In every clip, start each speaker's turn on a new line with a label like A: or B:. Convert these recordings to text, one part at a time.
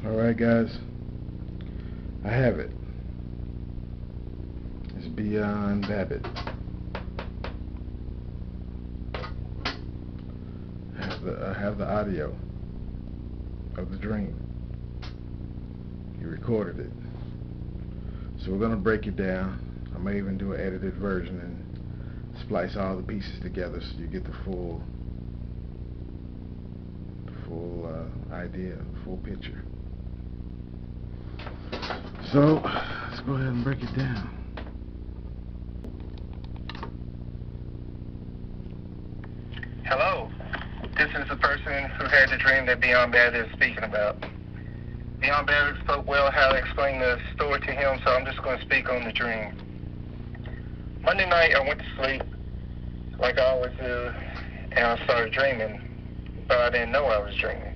A: Alright guys, I have it. It's Beyond Babbitt. I have the audio of the dream. He recorded it. So we're going to break it down. I may even do an edited version and splice all the pieces together so you get the full idea, full picture. So let's go ahead and break it down.
B: Hello, this is the person who had the dream that Beyond Babbitt is speaking about. Beyond Babbitt spoke well how to explain the story to him, so I'm just going to speak on the dream. Monday night I went to sleep like I always do, and I started dreaming, but I didn't know I was dreaming.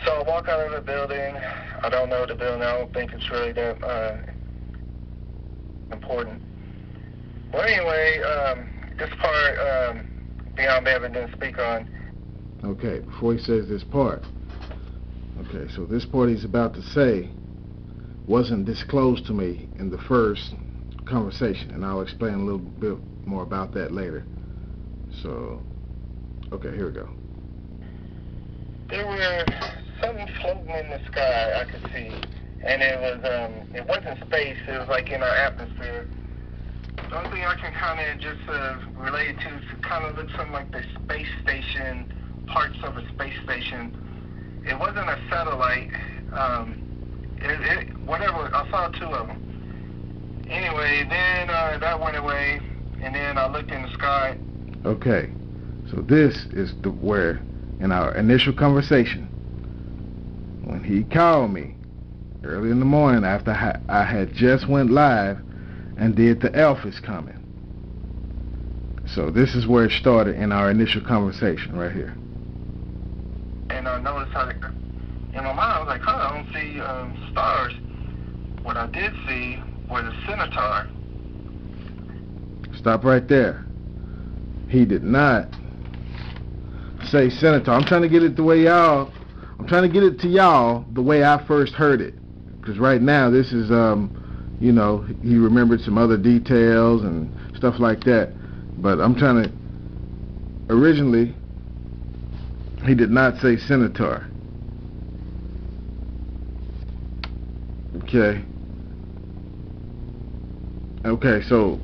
B: So I walk out of the building. I don't know the building. I don't think it's really that important. Well, anyway, this part Beyond Babbitt didn't speak on.
A: Okay, before he says this part. Okay, so this part he's about to say wasn't disclosed to me in the first conversation, and I'll explain a little bit more about that later. So, okay, here we go.
B: There were something floating in the sky I could see, and it wasn't space. It was like in our atmosphere. The only thing I can kind of just relate to is it kind of looks something like the space station, parts of a space station. It wasn't a satellite. Whatever. I saw two of them. Anyway, then that went away, and then I looked in the sky.
A: Okay, so this is where in our initial conversation, when he called me early in the morning after I had just went live and did the Elf is Coming. So this is where it started in our initial conversation right here.
B: And I noticed how in my mind I was like, I don't see stars. What I did see was a centaur.
A: Stop right there. He did not say centaur. I'm trying to get it the way y'all, I'm trying to get it to y'all the way I first heard it. Because right now this is, you know, he remembered some other details and stuff like that. But I'm trying to, originally, he did not say centaur. Okay. Okay, so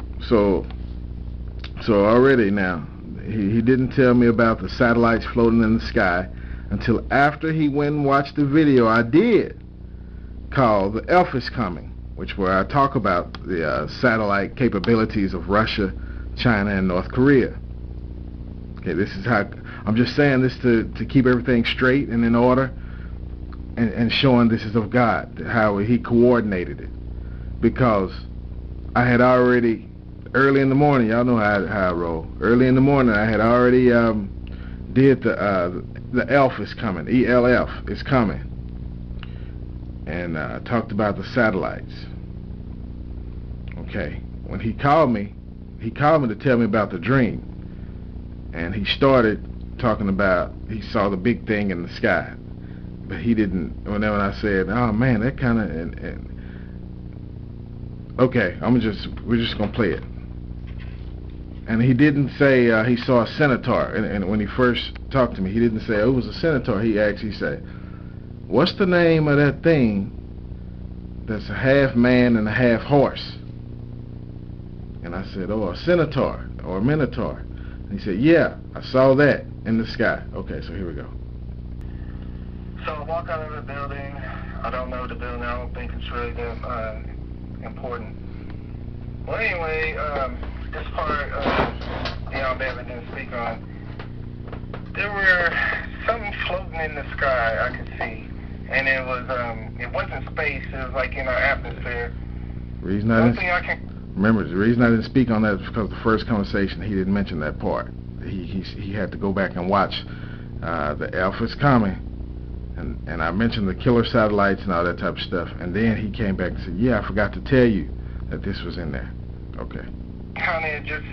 A: already now, he didn't tell me about the satellites floating in the sky until after he went and watched the video I did called The Elf is Coming, which where I talk about the satellite capabilities of Russia, China, and North Korea. Okay, this is how, I'm just saying this to keep everything straight and in order, and showing this is of God, how he coordinated it. Because I had already, early in the morning, y'all know how I roll. Early in the morning, I had already did the Elf is Coming, ELF is coming, and talked about the satellites. Okay, when he called me to tell me about the dream, and he started talking about he saw the big thing in the sky, but he didn't. When I said, "Oh man, that kind of," okay, we're just gonna play it. And he didn't say he saw a centaur. And when he first talked to me, he didn't say it was a centaur. He actually said, "What's the name of that thing that's a half man and a half horse?" And I said, "Oh, a centaur or a minotaur." And he said, "Yeah, I saw that in the sky." Okay, so here we go.
B: So I walk out of the building. I don't know the building. I don't think it's really that important. Well, anyway, this part Beyond Babbitt didn't speak on. There were something floating in the sky I could see, and it wasn't space. It was like in our atmosphere.
A: Remember, the reason I didn't speak on that is because the first conversation he didn't mention that part. He had to go back and watch the Elf is Coming, and I mentioned the killer satellites and all that type of stuff, and then he came back and said, "Yeah, I forgot to tell you that this was in there." Okay.
B: Kind of just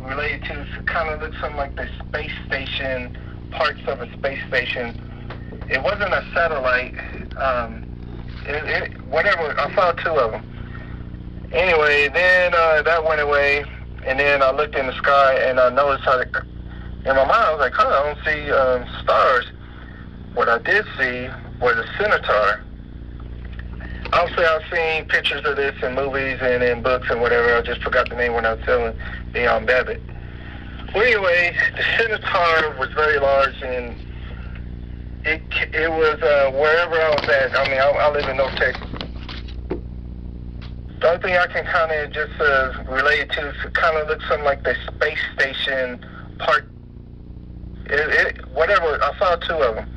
B: related to, kind of looks something like the space station, parts of a space station. It wasn't a satellite. Whatever, I saw two of them. Anyway, then that went away, and then I looked in the sky, and I noticed how, in my mind, I was like, I don't see stars. What I did see was a centaur. Obviously, I've seen pictures of this in movies and in books and whatever. I just forgot the name when I was telling Beyond Babbitt. Well, anyway, the centaur was very large, and it was wherever I was at. I mean, I live in North Texas. The only thing I can kind of just relate it to is it kind of looks something like the space station part. Whatever, I saw two of them.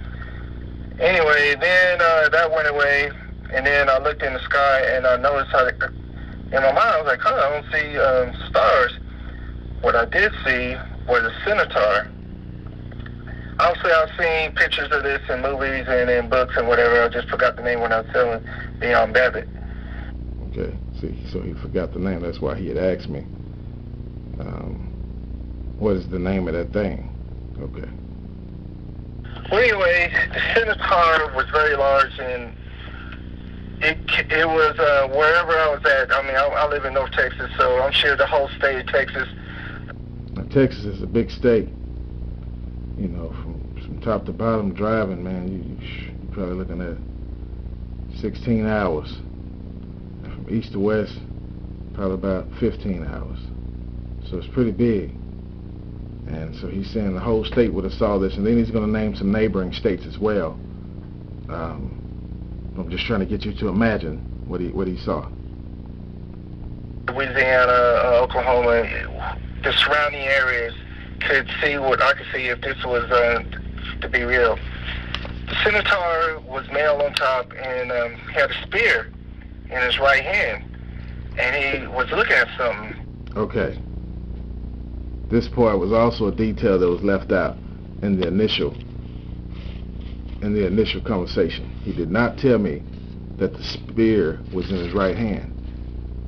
B: Anyway, then that went away, and then I looked in the sky, and I noticed how, in my mind, I was like, I don't see stars. What I did see was a centaur. Obviously, I've seen pictures of this in movies and in books and whatever. I just forgot the name when I was telling Beyond Babbitt.
A: Okay, see, so he forgot the name. That's why he had asked me, what is the name of that thing? Okay.
B: Well, anyway, the centaur was very large, and it was wherever I was at. I mean, I live in North Texas, so I'm sure the whole state of Texas.
A: Now, Texas is a big state. You know, from top to bottom driving, man, you're probably looking at 16 hours. And from east to west, probably about 15 hours. So it's pretty big. And so he's saying the whole state would have saw this, and then he's going to name some neighboring states as well. I'm just trying to get you to imagine what he saw.
B: Louisiana, Oklahoma, the surrounding areas could see what I could see if this was to be real. The centaur was male on top and had a spear in his right hand, and he was looking at something.
A: Okay. This part was also a detail that was left out in the initial conversation. He did not tell me that the spear was in his right hand.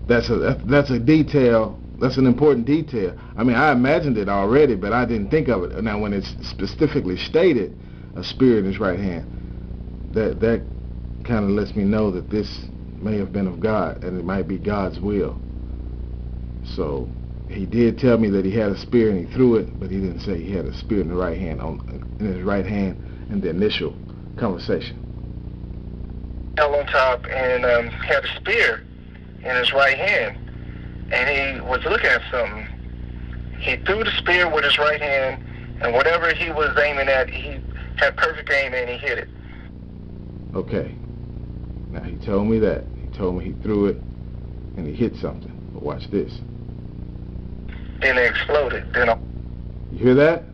A: That's a detail. That's an important detail. I mean, I imagined it already, but I didn't think of it. Now, when it's specifically stated, a spear in his right hand, that kind of lets me know that this may have been of God, and it might be God's will. So he did tell me that he had a spear and he threw it, but he didn't say he had a spear in the right hand, in his right hand in the initial conversation.
B: Male on top and had a spear in his right hand, and he was looking at something. He threw the spear with his right hand, and whatever he was aiming at, he had perfect aim and he hit it.
A: Okay. Now he told me that. He told me he threw it and he hit something. But watch this.
B: Then it exploded.
A: You hear that?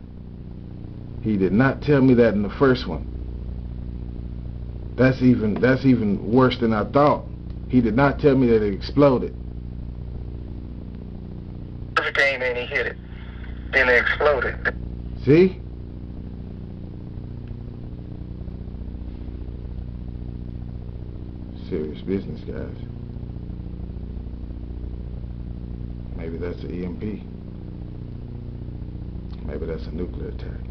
A: He did not tell me that in the first one. That's even worse than I thought. He did not tell me that it exploded.
B: Perfect aim and he hit it. Then it exploded.
A: See? Serious business, guys. Maybe that's an EMP. Maybe that's a nuclear attack.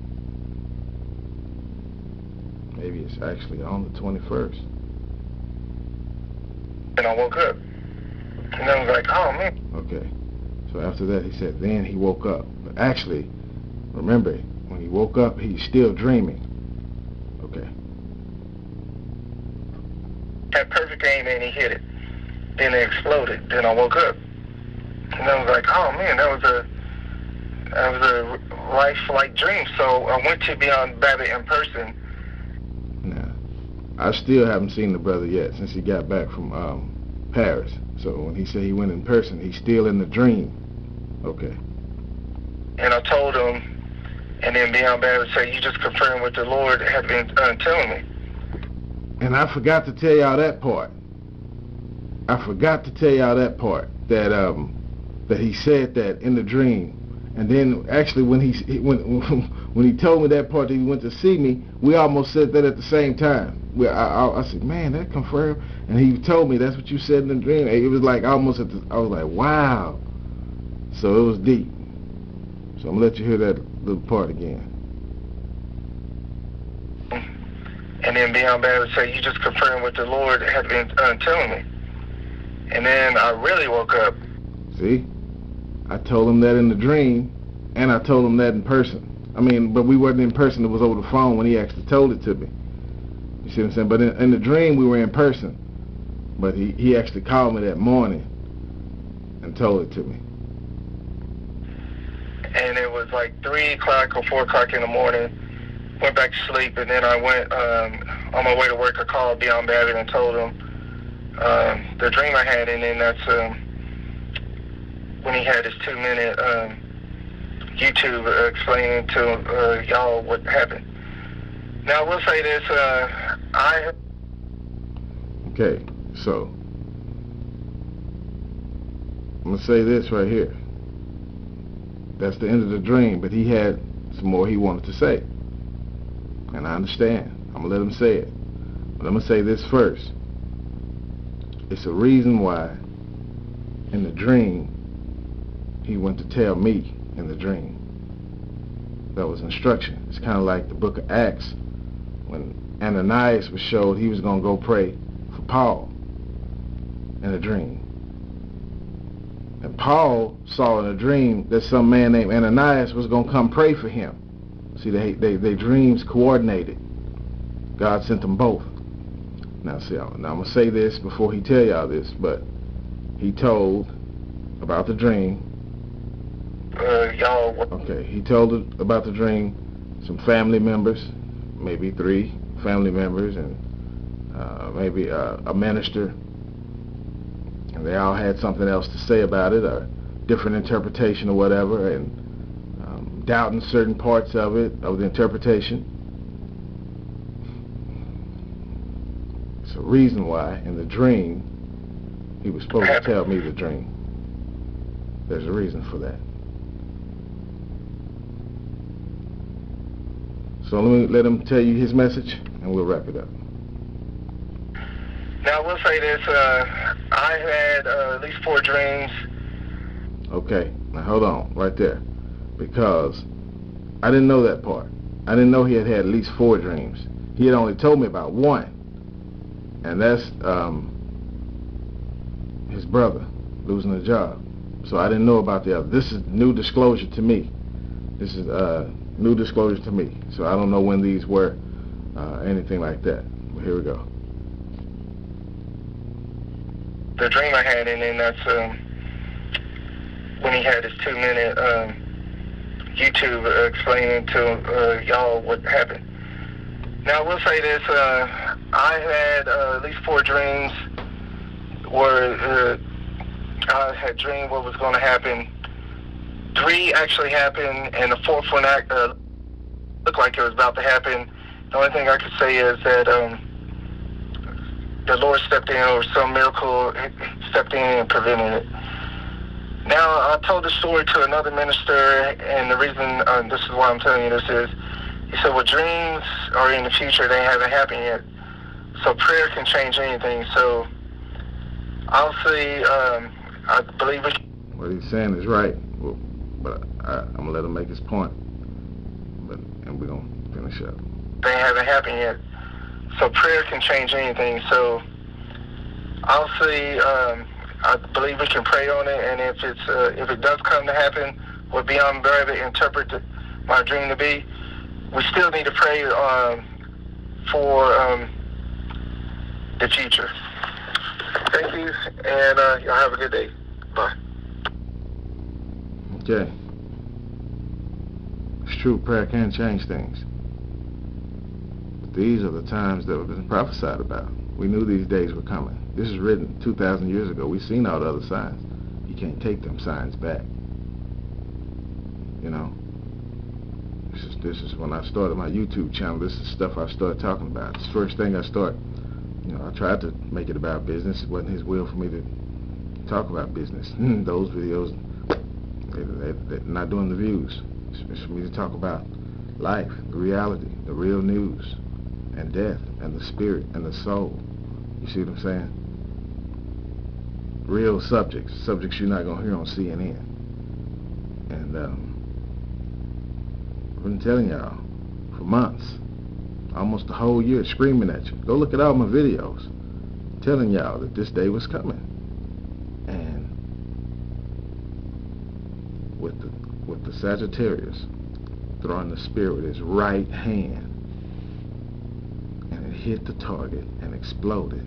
A: Maybe it's actually on the 21st.
B: And I woke up. And I was like, oh, man.
A: Okay. So after that, he said, then he woke up. But actually, remember, when he woke up, he's still dreaming. Okay.
B: Had perfect aim and he hit it. Then it exploded. Then I woke up. And I was like, oh, man, that was a life-like dream. So I went to Beyond Babbitt in person.
A: Now, I still haven't seen the brother yet since he got back from Paris. So when he said he went in person, he's still in the dream. Okay.
B: And I told him, and then Beyond Babbitt said, you just confirmed what the Lord had been telling me.
A: And I forgot to tell y'all that part. That he said that in the dream. And then actually when he told me that part that he went to see me, we almost said that at the same time. I said, man, that confirmed. And he told me that's what you said in the dream. It was like almost I was like, wow. So it was deep. So I'm gonna let you hear that little part again.
B: And then Beyond Babbitt said, you just confirmed what the Lord had been telling me. And then I really woke up.
A: See? I told him that in the dream, and I told him that in person. I mean, but we wasn't in person. It was over the phone when he actually told it to me. You see what I'm saying? But in the dream, we were in person. But he actually called me that morning and told it to me.
B: And it was like 3 o'clock or 4 o'clock in the morning. Went back to sleep, and then I went, on my way to work, I called Beyond Babbitt and told him the dream I had, and then that's when he had his 2-minute YouTube explaining to y'all what happened. Now, I will say this,
A: Okay, so I'm going to say this right here. That's the end of the dream, but he had some more he wanted to say. And I understand. I'm going to let him say it. But I'm going to say this first. It's a reason why in the dream he went to tell me in the dream. That was instruction. It's kind of like the book of Acts when Ananias was showed he was going to go pray for Paul in a dream. And Paul saw in a dream that some man named Ananias was going to come pray for him. See, they dreams coordinated. God sent them both. Now, see, now I'm going to say this before he tell y'all this, but he told about the dream. Okay, he told about the dream some family members, maybe 3 family members, and maybe a minister. And they all had something else to say about it, or different interpretation or whatever, and doubting certain parts of it, of the interpretation. It's a reason why in the dream he was supposed to tell me the dream. There's a reason for that. So let him tell you his message, and we'll wrap it up.
B: Now, I will say this, I had at least 4 dreams.
A: Okay, now hold on, right there. Because I didn't know that part. I didn't know he had at least 4 dreams. He had only told me about one. And that's his brother losing a job. So I didn't know about the other. This is new disclosure to me. This is new disclosure to me. So I don't know when these were, anything like that. But here we go.
B: The dream I had, and then that's when he had his 2-minute YouTube explaining to y'all what happened. Now, I will say this, I had at least 4 dreams where I had dreamed what was going to happen. 3 actually happened, and the 4th one looked like it was about to happen. The only thing I could say is that the Lord stepped in, or some miracle stepped in and prevented it. Now, I told the story to another minister, and the reason this is why I'm telling you this is, he said, well, dreams are in the future. They haven't happened yet. So prayer can change anything. So I'll say, I believe it.
A: What he's saying is right, well, but I'm going to let him make his point, and we're going to finish up.
B: They haven't happened yet. So prayer can change anything. So I'll say, I believe we can pray on it, and if it does come to happen, what Beyond Babbitt interpreted my dream to be, we still need to pray for the future. Thank you, and y'all have a good day. Bye.
A: Okay. It's true, prayer can change things. But these are the times that have been prophesied about. We knew these days were coming. This is written 2,000 years ago. We've seen all the other signs. You can't take them signs back. You know? This is when I started my YouTube channel. This is stuff I started talking about. It's the first thing I started. You know, I tried to make it about business. It wasn't his will for me to talk about business. Those videos, they're not doing the views. It's for me to talk about life, the reality, the real news, and death, and the spirit, and the soul. You see what I'm saying? Real subjects you're not going to hear on CNN. And I've been telling y'all for months. almost a whole year, screaming at you. Go look at all my videos telling y'all that this day was coming. And with the Sagittarius throwing the spear with his right hand, and it hit the target and exploded.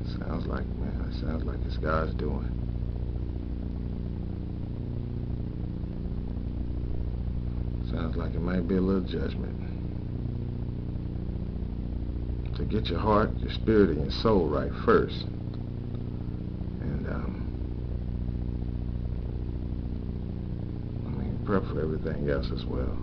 A: It sounds like, man, it sounds like it's God's doing. Sounds like it might be a little judgment. To get your heart, your spirit, and your soul right first. And prep for everything else as well.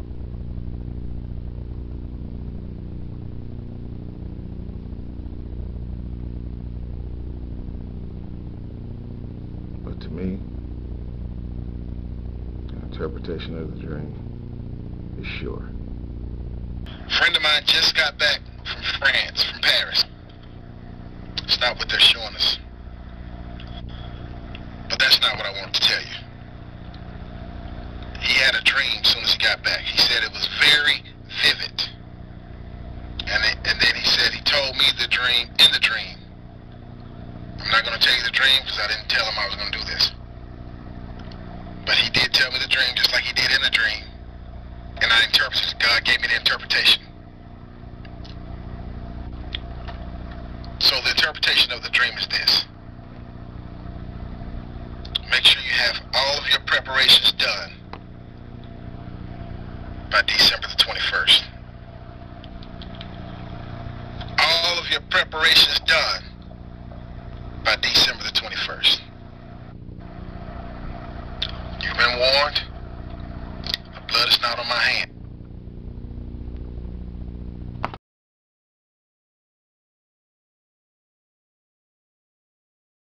A: But to me, the interpretation of the dream is sure.
C: A friend of mine just got back from France, from Paris. It's not what they're showing us. But that's not what I wanted to tell you. He had a dream as soon as he got back. He said it was very vivid. And then he said he told me the dream in the dream. I'm not going to tell you the dream because I didn't tell him I was going to do this. But he did tell me the dream just like he did in the dream. And I interpreted it. God gave me the interpretation. So the interpretation of the dream is this. Make sure you have all of your preparations done by December the 21st. All of your preparations done by December the 21st. You've been warned. The blood is not on my hand.